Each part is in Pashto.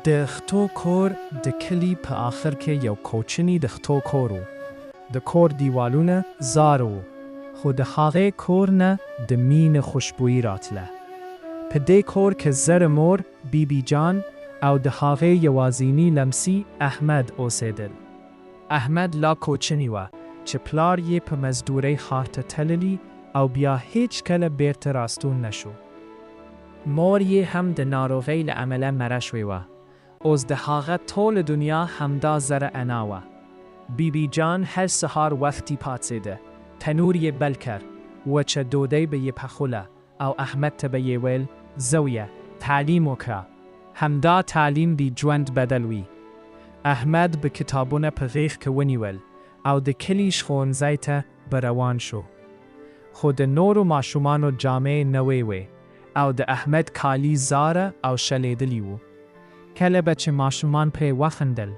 د خطو کور د کلي په آخر کې یو کوچنی د خطو کور و. د کور دیوالونه زار وو، خو د هغې کور نه د مینې خوشبویي راتله. په دې کور کې زر مور، بیبي جان او د هغې یوازینی لمسی احمد اوسېدل. احمد لا کوچنی وه چې پلار یې په مزدورۍ ښار ته تللی او بیا هیڅ کله بیرته راستون نشو. مور یې هم د ناروغۍ له امله مړه شوې وه. اوس د هغه ټوله دنیا همدا زره انا وه. بیبي جان هر سهار وختي پاڅېده، تنور یې بل کړ، وچه ډوډۍ به یې پخوله او احمد ته به یې ویل زویه تعلیم وکړه، همدا تعلیم دې ژوند بدل وي. احمد به کتابونه په غیږ کې ونیول او د کلي ښوونځي ته به روان شو. خو د نورو ماشومانو جامې نوې وې او د احمد کالي زاره او شلېدلي وو. کله به چې ماشومان پرې وخندل،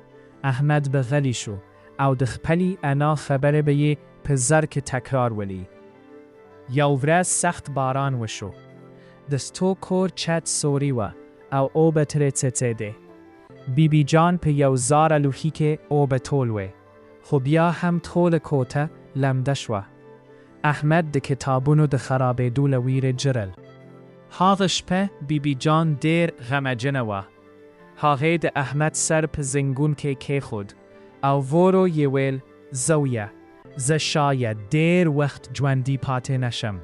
احمد به غلی شو او د خپلې انا خبره به یې په زر کې تکرار ولی. یو ورځ سخت باران وشو. د ستو کور چت سوری وه او اوبه ترې څڅېدې. بیبي جان په یو زاره لوښي کې اوبه ټول وې، خو بیا هم ټوله کوټه لمده شوه. احمد د کتابونو د خرابېدو له ویرې ژړل. هغه شپه بیبي جان ډېر غمجنه وه. هغې د احمد سر په زنګون کې کېښود او ورو یې ویل زویه، زه شاید ډېر وخت ژوندي پاتې نشم،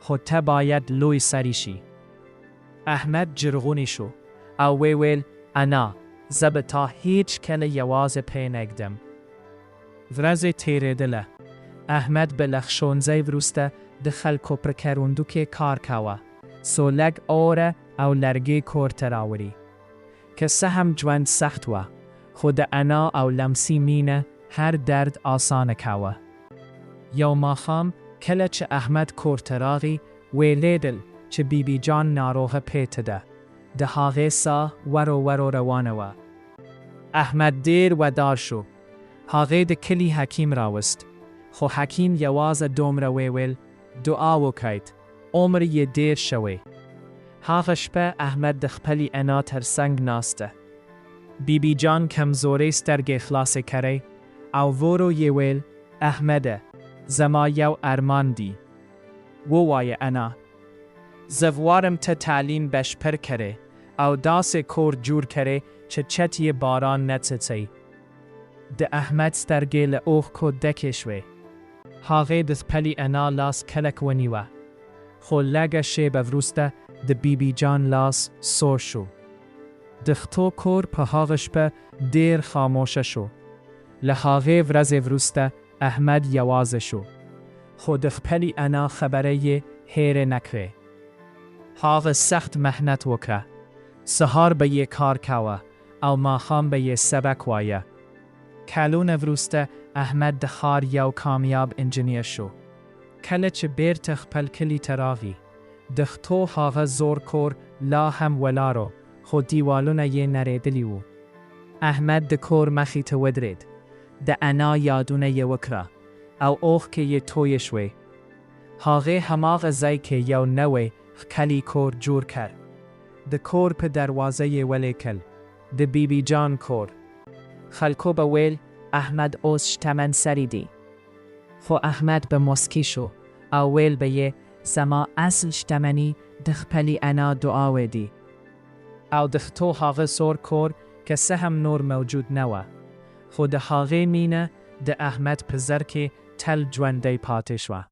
خو ته باید لوی سړی شي. احمد جرغونی شو او وی ویل انا، زه به تا هیڅ کله یوازې پرېنږدم. ورځې تېرېدله. احمد به له ښوونځي وروسته د خلکو په کروندو کې کار کاوه، څو لږ اوره او لرګي کور ته راوړي. که څه هم ژوند سخت وه، خو د انا او لمسی مینه هر درد آسانه کاوه. یو ماښام کله چې احمد کور ته راغی، ویلیدل چې بیبي جان ناروغه پرته ده. د هغې ساه ورو ورو روانه وه. احمد ډېر ودار شو. هغې د کلي حکیم راوست، خو حکیم یوازې دومره ویل دعا وکړئ، عمر یې ډېر شوی. هغه شپه احمد د خپلې انا تر څنګ ناسته. بیبي جان کمزورې سترګې خلاصې کړې او ورو یې ویل احمده، زما یو ارمان دی. ووایه انا. زه غواړم ته تعلیم بشپړ کړې او داسې کور جوړ کړې چې چت یې باران نه څڅي. د احمد سترګې له اوښکو ډکې شوې. هغې د خپلې انا لاس کلک ونیوه، خو لږه شیبه وروسته د بیبي جان لاس سوړ شو. د خطو کور په هغه شپه ډېر خاموشه شو. له هغې ورځې وروسته احمد یوازې شو، خو د خپلې انا خبره یې هېره نه کړې. هغه سخت محنت وکړه. سهار به یې کار کاوه او ماښام به یې سبق وایه. کلونه وروسته احمد د ښار یو کامیاب انجینیر شو. کله چې بیرته خپل کلي ته راغی، د خطو هغه زوړ کور لا هم ولاړ، خو دیوالونه یې نړېدلي وو. احمد د کور مخې ته ودرېد. د انا یادونه یې وکړه او اوښکې یې تویې شوې. هغې هماغه ځای کې یو نوی ښکلی کور جوړ کړ. د کور په دروازه یې ولیکل د بیبي جان کور. خلکو به ویل احمد اوس شتمن سړی دی، خو احمد به مسکی شو او ویل به یې زما اصل شتمني د خپلې انا دعاوې دي. او د خطو هغه زوړ کور که څه هم نور موجود نه وه، خو د هغې مینه د احمد په زړه کې تل ژوندی پاتې شوه.